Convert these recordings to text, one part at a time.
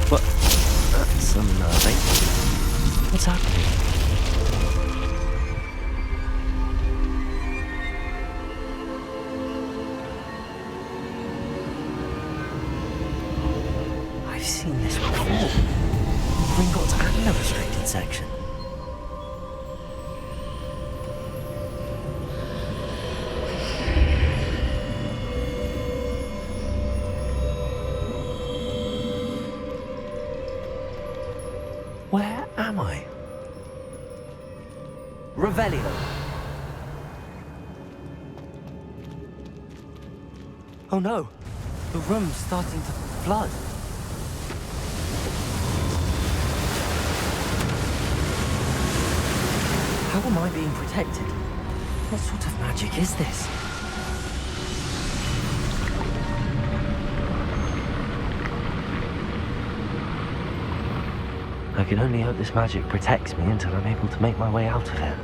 What? That's unnerving. What's happening? I've seen this before. Gringotts and the restricted section. Where am I? Revelio. Oh no, the room's starting to flood. How am I being protected? What sort of magic is this? I can only hope this magic protects me until I'm able to make my way out of here.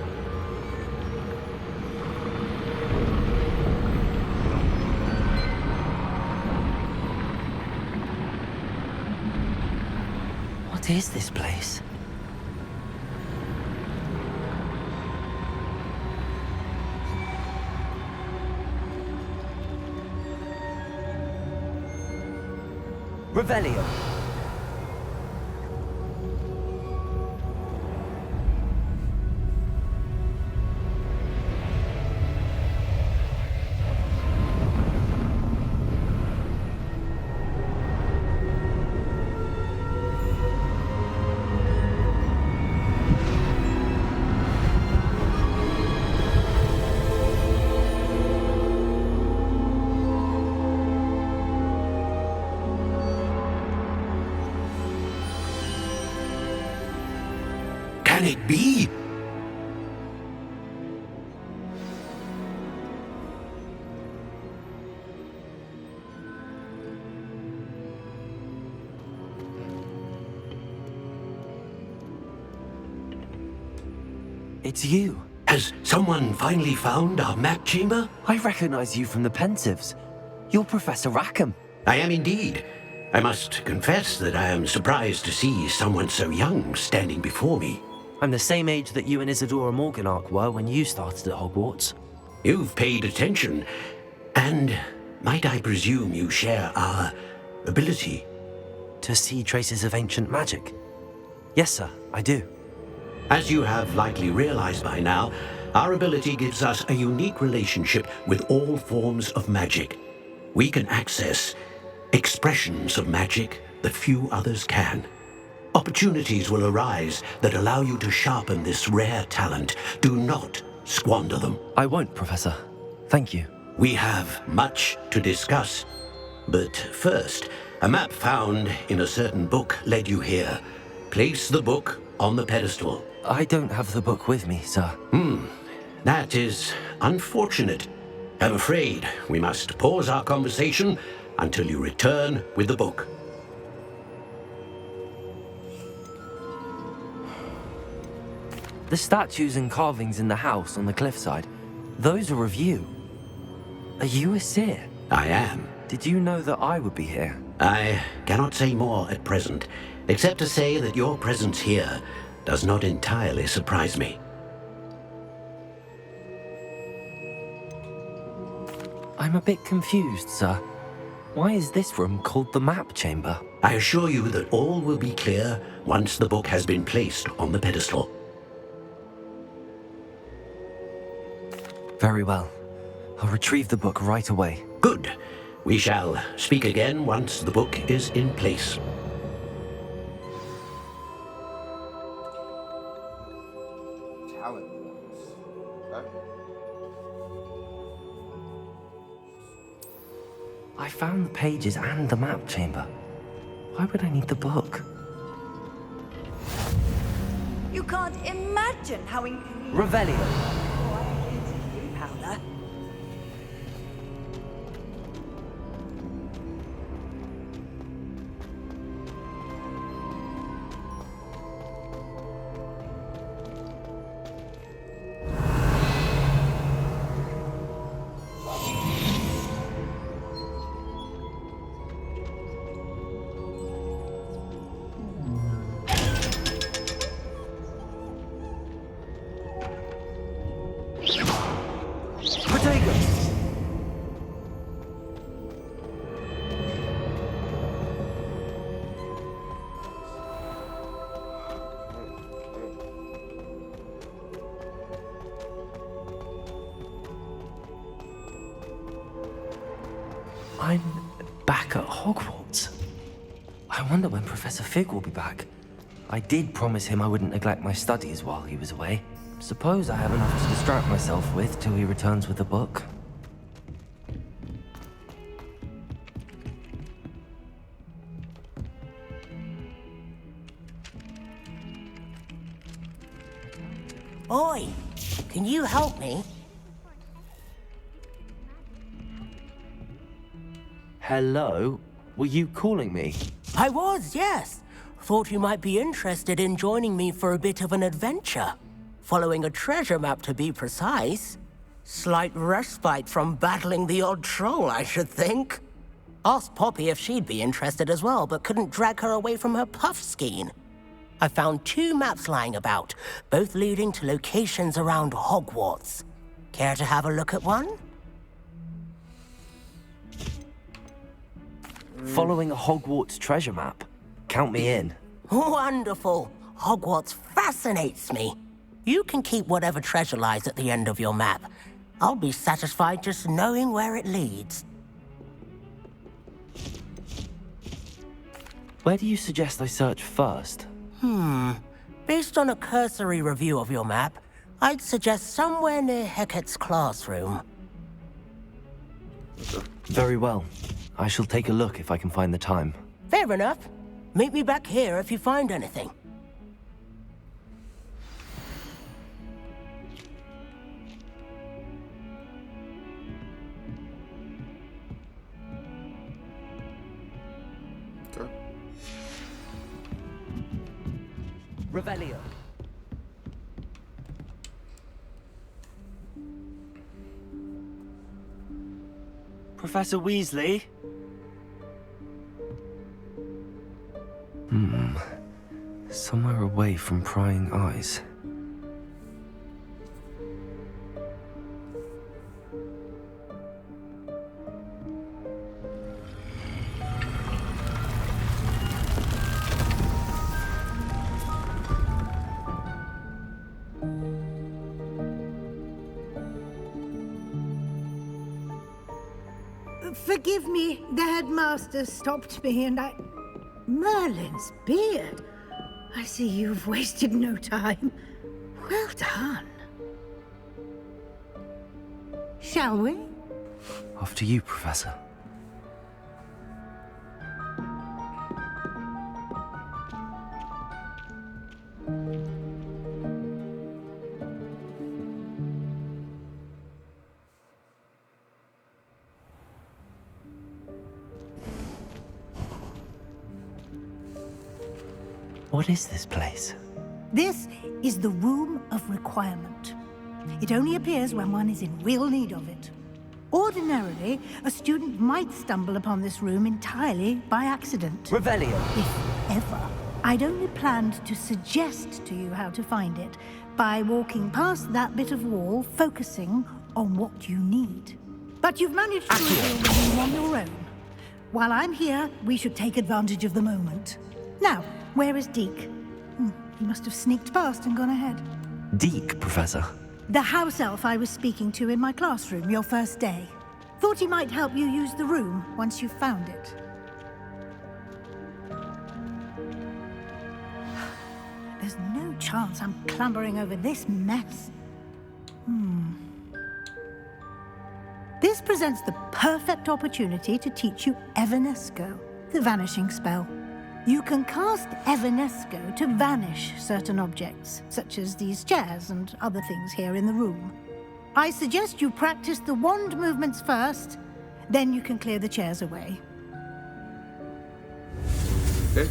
What is this place? Revelio. Can it be? It's you. Has someone finally found our map chamber? I recognize you from the Pensives. You're Professor Rackham. I am indeed. I must confess that I am surprised to see someone so young standing before me. I'm the same age that you and Isadora Morganach were when you started at Hogwarts. You've paid attention, and might I presume you share our ability? To see traces of ancient magic? Yes, sir, I do. As you have likely realized by now, our ability gives us a unique relationship with all forms of magic. We can access expressions of magic that few others can. Opportunities will arise that allow you to sharpen this rare talent. Do not squander them. I won't, Professor. Thank you. We have much to discuss. But first, a map found in a certain book led you here. Place the book on the pedestal. I don't have the book with me, sir. That is unfortunate. I'm afraid we must pause our conversation until you return with the book. The statues and carvings in the house on the cliffside, those are of you. Are you a seer? I am. Did you know that I would be here? I cannot say more at present, except to say that your presence here does not entirely surprise me. I'm a bit confused, sir. Why is this room called the map chamber? I assure you that all will be clear once the book has been placed on the pedestal. Very well. I'll retrieve the book right away. Good. We shall speak again once the book is in place. Talent points. Okay. I found the pages and the map chamber. Why would I need the book? You can't imagine how Revelio. powder. I'm back at Hogwarts. I wonder when Professor Fig will be back. I did promise him I wouldn't neglect my studies while he was away. Suppose I have enough to distract myself with till he returns with a book. Oi! Can you help me? Hello? Were you calling me? I was, yes. Thought you might be interested in joining me for a bit of an adventure. Following a treasure map, to be precise. Slight respite from battling the odd troll, I should think. Asked Poppy if she'd be interested as well, but couldn't drag her away from her puff skein. I found 2 maps lying about, both leading to locations around Hogwarts. Care to have a look at one? Following a Hogwarts treasure map? Count me in. Wonderful. Hogwarts fascinates me. You can keep whatever treasure lies at the end of your map. I'll be satisfied just knowing where it leads. Where do you suggest I search first? Based on a cursory review of your map, I'd suggest somewhere near Hecat's classroom. Very well. I shall take a look if I can find the time. Fair enough. Meet me back here if you find anything. Okay. Revelio. Professor Weasley? Somewhere away from prying eyes. Forgive me, the headmaster stopped me and I... Merlin's beard. I see you've wasted no time. Well done. Shall we? After you, Professor. What is this place? This is the Room of Requirement. It only appears when one is in real need of it. Ordinarily, a student might stumble upon this room entirely by accident. Revelio. If ever. I'd only planned to suggest to you how to find it by walking past that bit of wall, focusing on what you need. But you've managed to reveal the room on your own. While I'm here, we should take advantage of the moment. Now, where is Deke? He must have sneaked past and gone ahead. Deke, Professor. The house elf I was speaking to in my classroom your first day. Thought he might help you use the room once you've found it. There's no chance I'm clambering over this mess. This presents the perfect opportunity to teach you Evanesco, the vanishing spell. You can cast Evanesco to vanish certain objects, such as these chairs and other things here in the room. I suggest you practice the wand movements first, then you can clear the chairs away. Okay.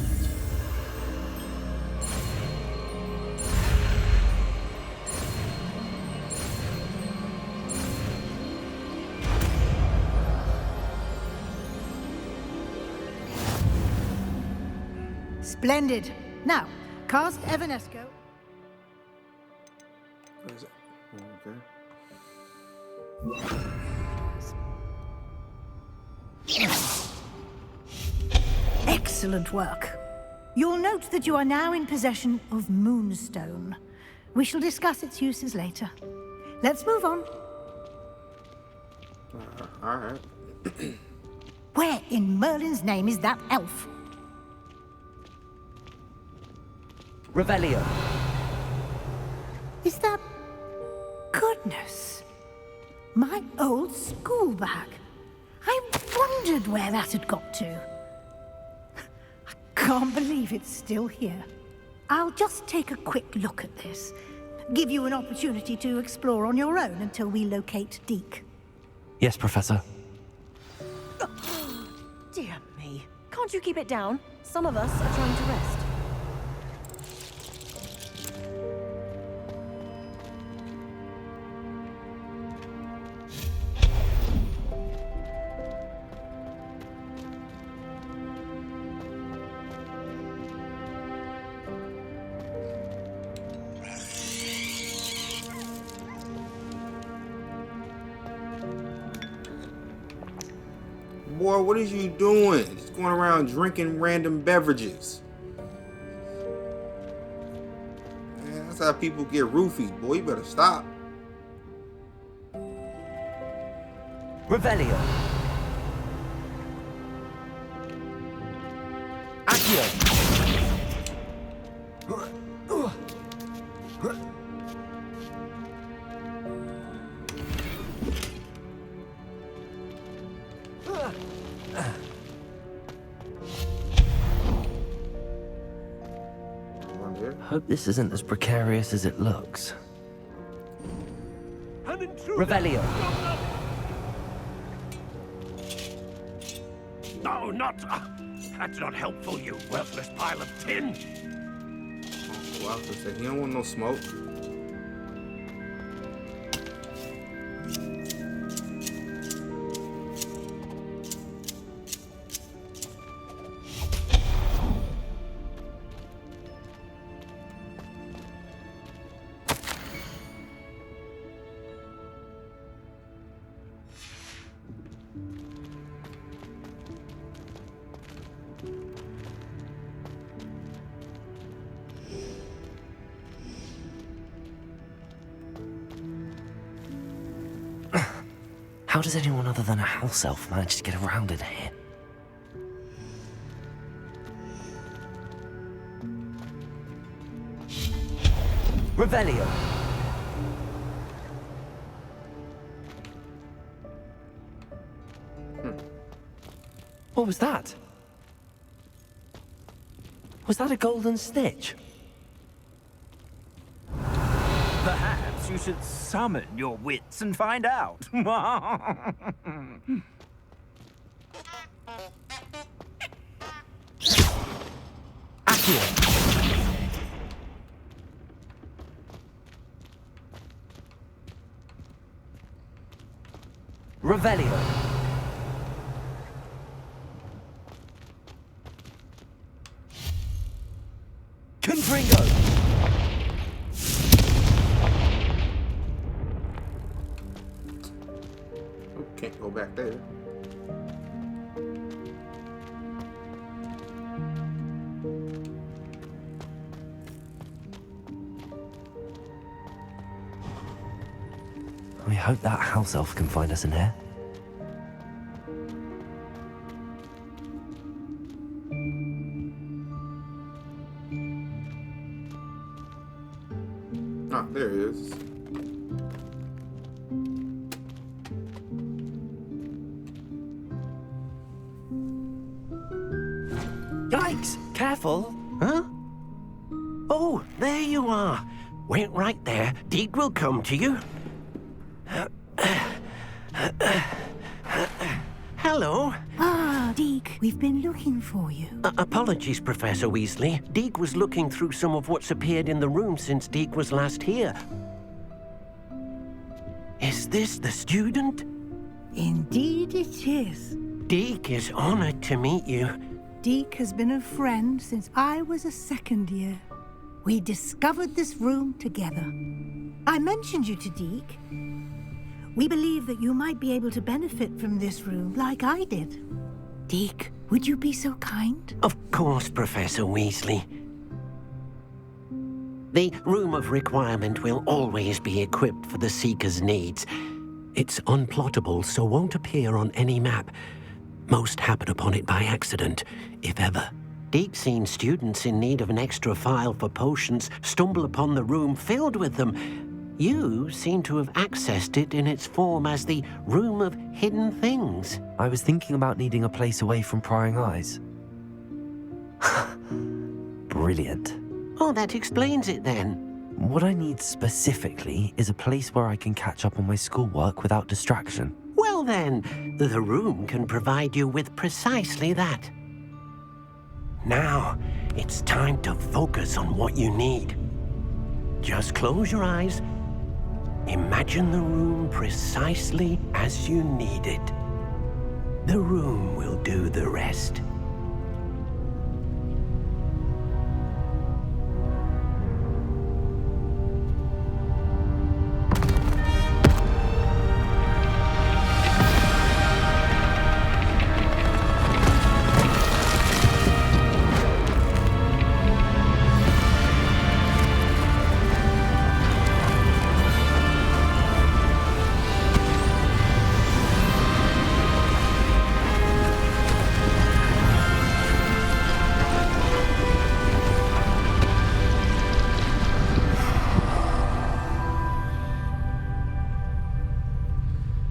Splendid. Now, cast Evanesco. What is it? Okay. Excellent work. You'll note that you are now in possession of Moonstone. We shall discuss its uses later. Let's move on. All right. Where in Merlin's name is that elf? Revelio. Is that... Goodness. My old school bag. I wondered where that had got to. I can't believe it's still here. I'll just take a quick look at this. Give you an opportunity to explore on your own until we locate Deke. Yes, Professor. Dear me. Can't you keep it down? Some of us are trying to rest. Boy, what is you doing? Just going around drinking random beverages. Man, that's how people get roofied. Boy, you better stop. Revelio. Accio. Hope this isn't as precarious as it looks. Revelio. No, not... that's not helpful, you worthless pile of tin. Well, I was gonna say, he don't want no smoke. How does anyone other than a house elf manage to get around in here? Revelio. What was that? Was that a golden snitch? Perhaps you should summon your wits and find out. Accio. Revelio. Confringo. Can't go back there. We hope that house elf can find us in here. Ah, there it is. Yikes! Careful! Huh? Oh, there you are. Wait right there. Deke will come to you. Hello. Ah, Deke, we've been looking for you. Apologies, Professor Weasley. Deke was looking through some of what's appeared in the room since Deke was last here. Is this the student? Indeed it is. Deke is honored to meet you. Deke has been a friend since I was a second year. We discovered this room together. I mentioned you to Deke. We believe that you might be able to benefit from this room like I did. Deke, would you be so kind? Of course, Professor Weasley. The Room of Requirement will always be equipped for the Seeker's needs. It's unplottable, so won't appear on any map. Most happen upon it by accident, if ever. Deke's seen students in need of an extra file for potions stumble upon the room filled with them. You seem to have accessed it in its form as the Room of Hidden Things. I was thinking about needing a place away from prying eyes. Brilliant. Oh, that explains it then. What I need specifically is a place where I can catch up on my schoolwork without distraction. Well then, the room can provide you with precisely that. Now, it's time to focus on what you need. Just close your eyes. Imagine the room precisely as you need it. The room will do the rest.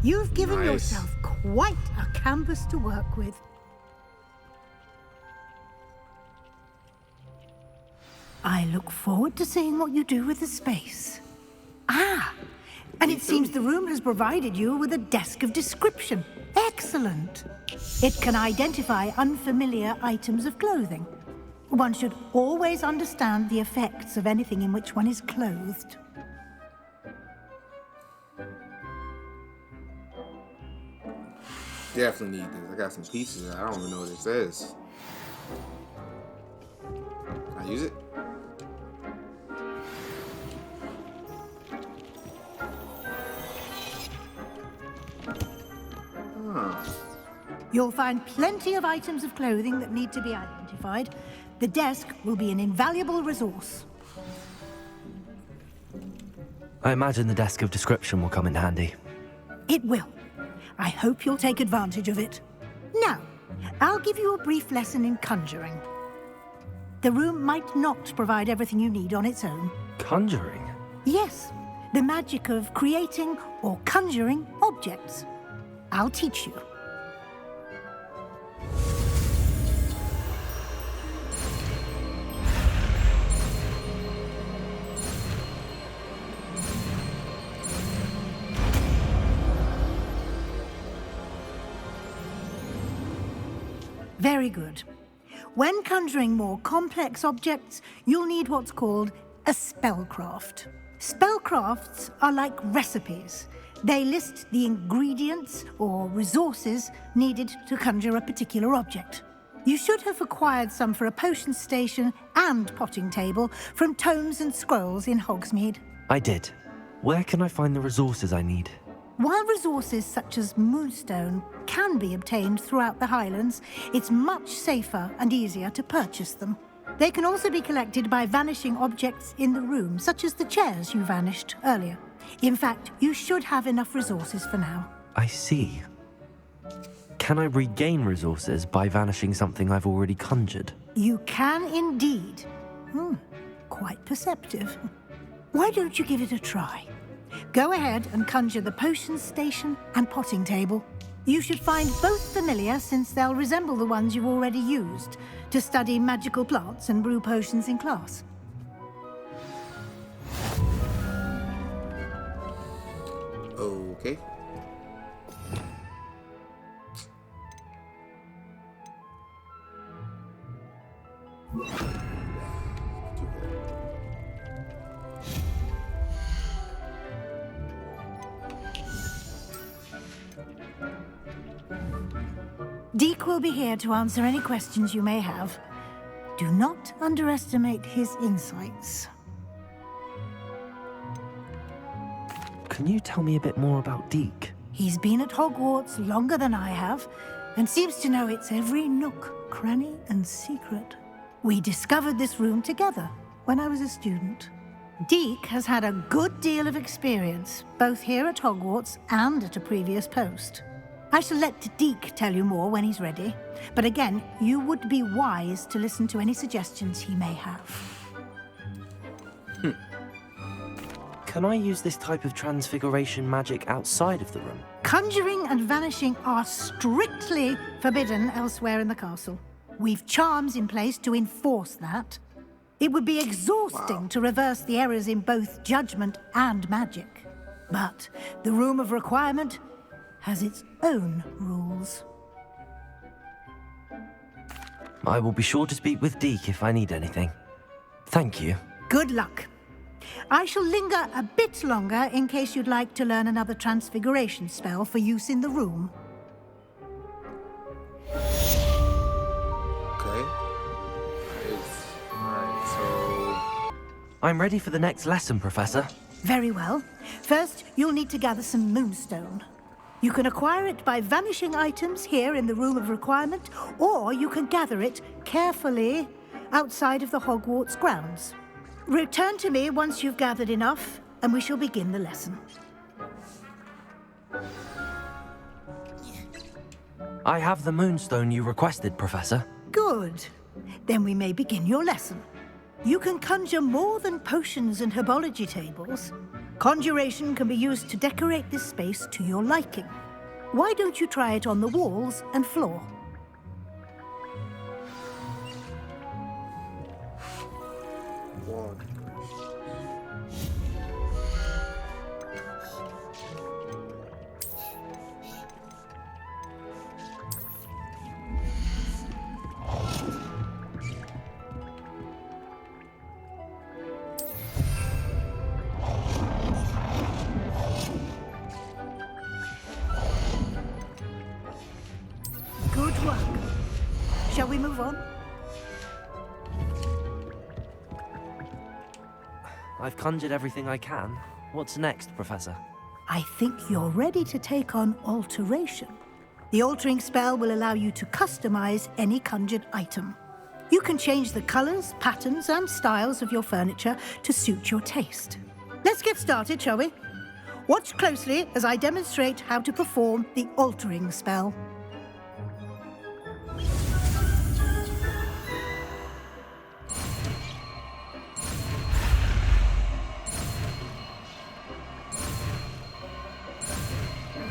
You've given Nice. yourself quite a canvas to work with. I look forward to seeing what you do with the space. Ah, and it seems the room has provided you with a desk of description. Excellent. It can identify unfamiliar items of clothing. One should always understand the effects of anything in which one is clothed. Definitely need this. I got some pieces. I don't even know what this is. Can I use it? You'll find plenty of items of clothing that need to be identified. The desk will be an invaluable resource. I imagine the desk of description will come in handy. It will. I hope you'll take advantage of it. Now, I'll give you a brief lesson in conjuring. The room might not provide everything you need on its own. Conjuring? Yes, the magic of creating or conjuring objects. I'll teach you. Very good. When conjuring more complex objects, you'll need what's called a spellcraft. Spellcrafts are like recipes. They list the ingredients or resources needed to conjure a particular object. You should have acquired some for a potion station and potting table from tomes and scrolls in Hogsmeade. I did. Where can I find the resources I need? While resources such as moonstone can be obtained throughout the Highlands, it's much safer and easier to purchase them. They can also be collected by vanishing objects in the room, such as the chairs you vanished earlier. In fact, you should have enough resources for now. I see. Can I regain resources by vanishing something I've already conjured? You can indeed. Quite perceptive. Why don't you give it a try? Go ahead and conjure the potion station and potting table. You should find both familiar, since they'll resemble the ones you've already used to study magical plants and brew potions in class. Okay. Deke will be here to answer any questions you may have. Do not underestimate his insights. Can you tell me a bit more about Deke? He's been at Hogwarts longer than I have, and seems to know its every nook, cranny, and secret. We discovered this room together when I was a student. Deke has had a good deal of experience, both here at Hogwarts and at a previous post. I shall let Deke tell you more when he's ready. But again, you would be wise to listen to any suggestions he may have. Can I use this type of transfiguration magic outside of the room? Conjuring and vanishing are strictly forbidden elsewhere in the castle. We've charms in place to enforce that. It would be exhausting to reverse the errors in both judgment and magic. But the Room of Requirement has its own rules. I will be sure to speak with Deke if I need anything. Thank you. Good luck. I shall linger a bit longer in case you'd like to learn another transfiguration spell for use in the room. Okay. Alright, so... I'm ready for the next lesson, Professor. Very well. First, you'll need to gather some moonstone. You can acquire it by vanishing items here in the Room of Requirement, or you can gather it carefully outside of the Hogwarts grounds. Return to me once you've gathered enough, and we shall begin the lesson. I have the moonstone you requested, Professor. Good. Then we may begin your lesson. You can conjure more than potions and herbology tables. Conjuration can be used to decorate this space to your liking. Why don't you try it on the walls and floor? Good work. Shall we move on? I've conjured everything I can. What's next, Professor? I think you're ready to take on alteration. The altering spell will allow you to customize any conjured item. You can change the colors, patterns, and styles of your furniture to suit your taste. Let's get started, shall we? Watch closely as I demonstrate how to perform the altering spell.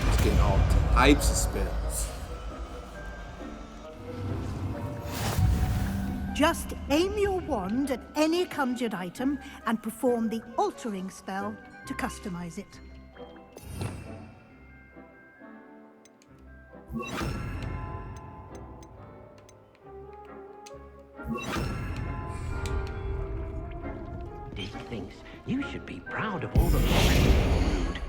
It's getting all types of spells. Just aim your wand at any conjured item and perform the altering spell to customize it. Deke thinks you should be proud of all the progress you've made.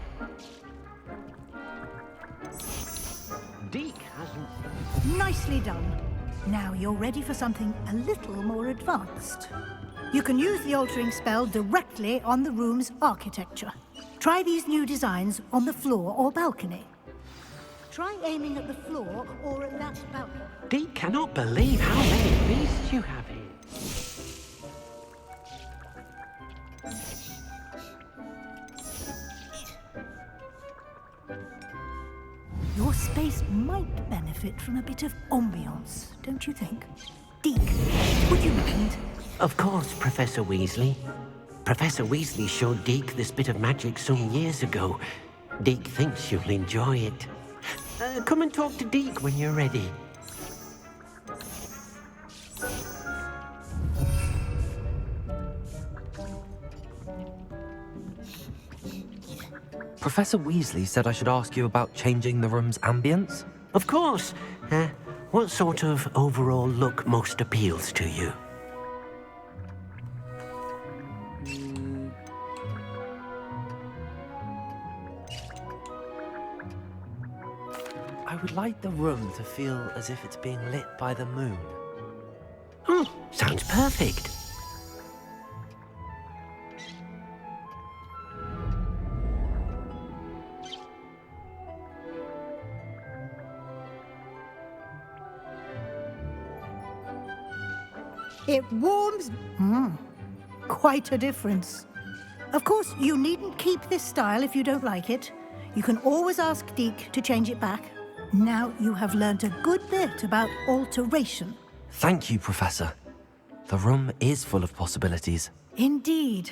Deke hasn't... Nicely done. Now you're ready for something a little more advanced. You can use the altering spell directly on the room's architecture. Try these new designs on the floor or balcony. Try aiming at the floor or at that balcony. Deke cannot believe how many beasts you have here. Your space might benefit from a bit of ambiance, don't you think? Deke, would you mind? Of course, Professor Weasley. Professor Weasley showed Deke this bit of magic some years ago. Deke thinks you'll enjoy it. Come and talk to Deke when you're ready. Professor Weasley said I should ask you about changing the room's ambience? Of course. What sort of overall look most appeals to you? I would like the room to feel as if it's being lit by the moon. Oh, sounds perfect. It warms... quite a difference. Of course, you needn't keep this style if you don't like it. You can always ask Deke to change it back. Now you have learned a good bit about alteration. Thank you, Professor. The room is full of possibilities. Indeed.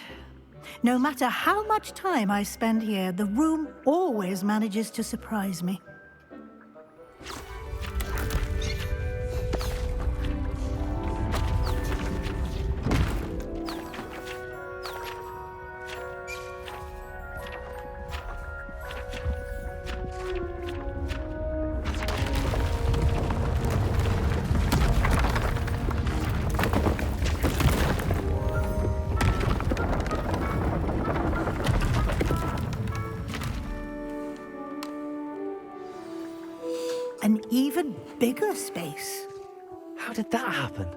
No matter how much time I spend here, the room always manages to surprise me. An even bigger space. How did that happen?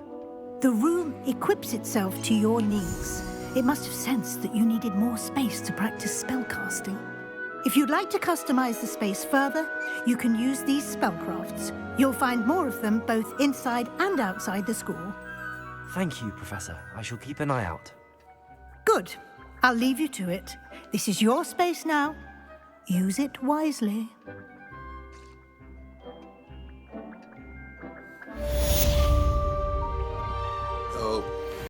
The room equips itself to your needs. It must have sensed that you needed more space to practice spellcasting. If you'd like to customize the space further, you can use these spellcrafts. You'll find more of them both inside and outside the school. Thank you, Professor. I shall keep an eye out. Good. I'll leave you to it. This is your space now. Use it wisely.